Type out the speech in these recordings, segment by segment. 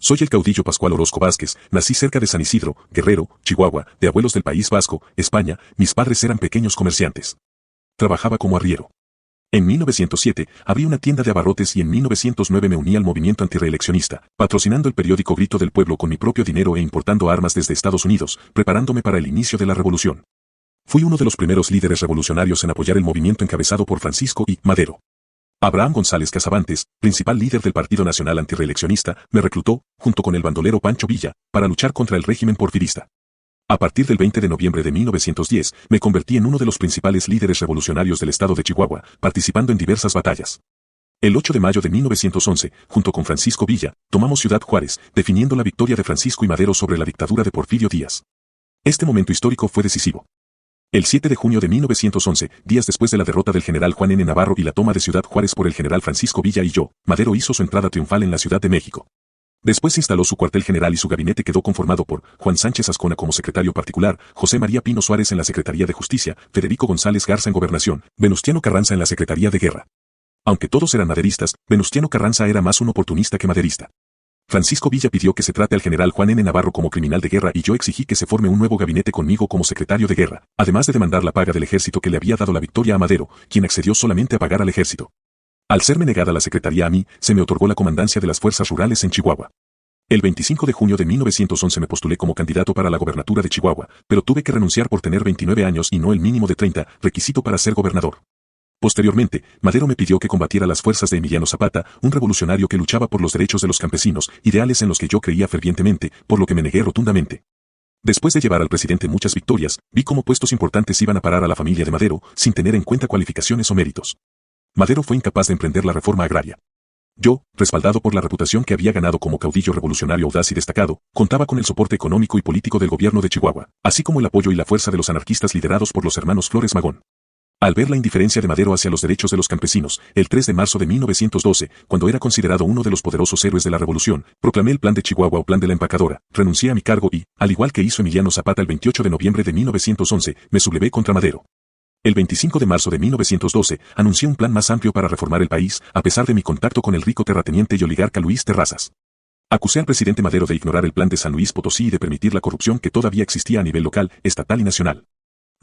Soy el caudillo Pascual Orozco Vázquez, nací cerca de San Isidro, Guerrero, Chihuahua, de abuelos del País Vasco, España, mis padres eran pequeños comerciantes. Trabajaba como arriero. En 1907, abrí una tienda de abarrotes y en 1909 me uní al movimiento antirreeleccionista, patrocinando el periódico Grito del Pueblo con mi propio dinero e importando armas desde Estados Unidos, preparándome para el inicio de la revolución. Fui uno de los primeros líderes revolucionarios en apoyar el movimiento encabezado por Francisco I. Madero. Abraham González Casabantes, principal líder del Partido Nacional Antirreeleccionista, me reclutó, junto con el bandolero Pancho Villa, para luchar contra el régimen porfirista. A partir del 20 de noviembre de 1910, me convertí en uno de los principales líderes revolucionarios del estado de Chihuahua, participando en diversas batallas. El 8 de mayo de 1911, junto con Francisco Villa, tomamos Ciudad Juárez, definiendo la victoria de Francisco I. Madero sobre la dictadura de Porfirio Díaz. Este momento histórico fue decisivo. El 7 de junio de 1911, días después de la derrota del general Juan N. Navarro y la toma de Ciudad Juárez por el general Francisco Villa y yo, Madero hizo su entrada triunfal en la Ciudad de México. Después instaló su cuartel general y su gabinete quedó conformado por Juan Sánchez Ascona como secretario particular, José María Pino Suárez en la Secretaría de Justicia, Federico González Garza en Gobernación, Venustiano Carranza en la Secretaría de Guerra. Aunque todos eran maderistas, Venustiano Carranza era más un oportunista que maderista. Francisco Villa pidió que se trate al general Juan N. Navarro como criminal de guerra y yo exigí que se forme un nuevo gabinete conmigo como secretario de guerra, además de demandar la paga del ejército que le había dado la victoria a Madero, quien accedió solamente a pagar al ejército. Al serme negada la secretaría a mí, se me otorgó la comandancia de las fuerzas rurales en Chihuahua. El 25 de junio de 1911 me postulé como candidato para la gobernatura de Chihuahua, pero tuve que renunciar por tener 29 años y no el mínimo de 30, requisito para ser gobernador. Posteriormente, Madero me pidió que combatiera las fuerzas de Emiliano Zapata, un revolucionario que luchaba por los derechos de los campesinos, ideales en los que yo creía fervientemente, por lo que me negué rotundamente. Después de llevar al presidente muchas victorias, vi cómo puestos importantes iban a parar a la familia de Madero, sin tener en cuenta cualificaciones o méritos. Madero fue incapaz de emprender la reforma agraria. Yo, respaldado por la reputación que había ganado como caudillo revolucionario audaz y destacado, contaba con el soporte económico y político del gobierno de Chihuahua, así como el apoyo y la fuerza de los anarquistas liderados por los hermanos Flores Magón. Al ver la indiferencia de Madero hacia los derechos de los campesinos, el 3 de marzo de 1912, cuando era considerado uno de los poderosos héroes de la revolución, proclamé el Plan de Chihuahua o Plan de la Empacadora, renuncié a mi cargo y, al igual que hizo Emiliano Zapata el 28 de noviembre de 1911, me sublevé contra Madero. El 25 de marzo de 1912, anuncié un plan más amplio para reformar el país, a pesar de mi contacto con el rico terrateniente y oligarca Luis Terrazas. Acusé al presidente Madero de ignorar el plan de San Luis Potosí y de permitir la corrupción que todavía existía a nivel local, estatal y nacional.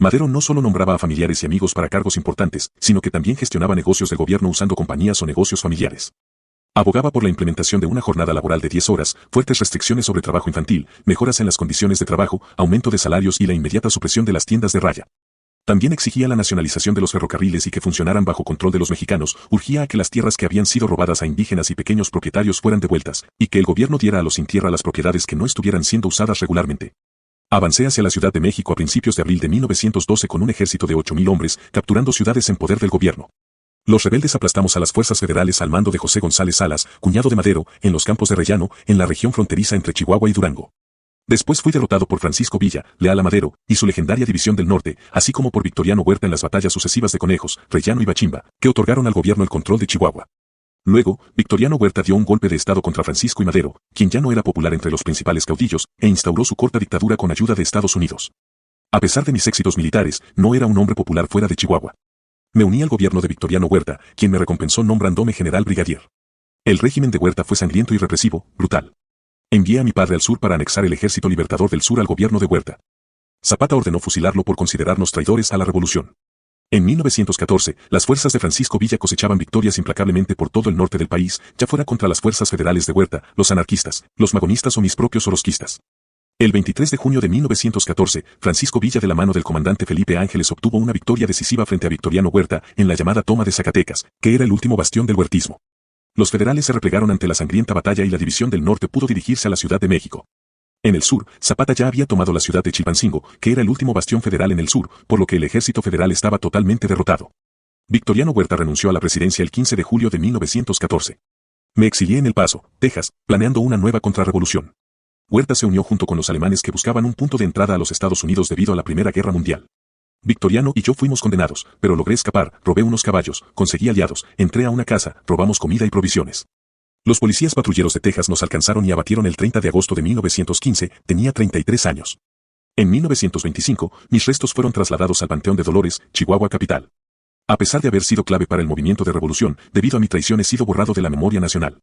Madero no solo nombraba a familiares y amigos para cargos importantes, sino que también gestionaba negocios del gobierno usando compañías o negocios familiares. Abogaba por la implementación de una jornada laboral de 10 horas, fuertes restricciones sobre trabajo infantil, mejoras en las condiciones de trabajo, aumento de salarios y la inmediata supresión de las tiendas de raya. También exigía la nacionalización de los ferrocarriles y que funcionaran bajo control de los mexicanos, urgía a que las tierras que habían sido robadas a indígenas y pequeños propietarios fueran devueltas, y que el gobierno diera a los sin tierra las propiedades que no estuvieran siendo usadas regularmente. Avancé hacia la Ciudad de México a principios de abril de 1912 con un ejército de 8,000 hombres, capturando ciudades en poder del gobierno. Los rebeldes aplastamos a las fuerzas federales al mando de José González Salas, cuñado de Madero, en los campos de Rellano, en la región fronteriza entre Chihuahua y Durango. Después fui derrotado por Francisco Villa, leal a Madero, y su legendaria División del Norte, así como por Victoriano Huerta en las batallas sucesivas de Conejos, Rellano y Bachimba, que otorgaron al gobierno el control de Chihuahua. Luego, Victoriano Huerta dio un golpe de estado contra Francisco I. Madero, quien ya no era popular entre los principales caudillos, e instauró su corta dictadura con ayuda de Estados Unidos. A pesar de mis éxitos militares, no era un hombre popular fuera de Chihuahua. Me uní al gobierno de Victoriano Huerta, quien me recompensó nombrándome general brigadier. El régimen de Huerta fue sangriento y represivo, brutal. Envié a mi padre al sur para anexar el Ejército Libertador del Sur al gobierno de Huerta. Zapata ordenó fusilarlo por considerarnos traidores a la revolución. En 1914, las fuerzas de Francisco Villa cosechaban victorias implacablemente por todo el norte del país, ya fuera contra las fuerzas federales de Huerta, los anarquistas, los magonistas o mis propios orozquistas. El 23 de junio de 1914, Francisco Villa de la mano del comandante Felipe Ángeles obtuvo una victoria decisiva frente a Victoriano Huerta en la llamada toma de Zacatecas, que era el último bastión del huertismo. Los federales se replegaron ante la sangrienta batalla y la División del Norte pudo dirigirse a la Ciudad de México. En el sur, Zapata ya había tomado la ciudad de Chilpancingo, que era el último bastión federal en el sur, por lo que el ejército federal estaba totalmente derrotado. Victoriano Huerta renunció a la presidencia el 15 de julio de 1914. Me exilié en El Paso, Texas, planeando una nueva contrarrevolución. Huerta se unió junto con los alemanes que buscaban un punto de entrada a los Estados Unidos debido a la Primera Guerra Mundial. Victoriano y yo fuimos condenados, pero logré escapar, robé unos caballos, conseguí aliados, entré a una casa, robamos comida y provisiones. Los policías patrulleros de Texas nos alcanzaron y abatieron el 30 de agosto de 1915, tenía 33 años. En 1925, mis restos fueron trasladados al Panteón de Dolores, Chihuahua capital. A pesar de haber sido clave para el movimiento de revolución, debido a mi traición he sido borrado de la memoria nacional.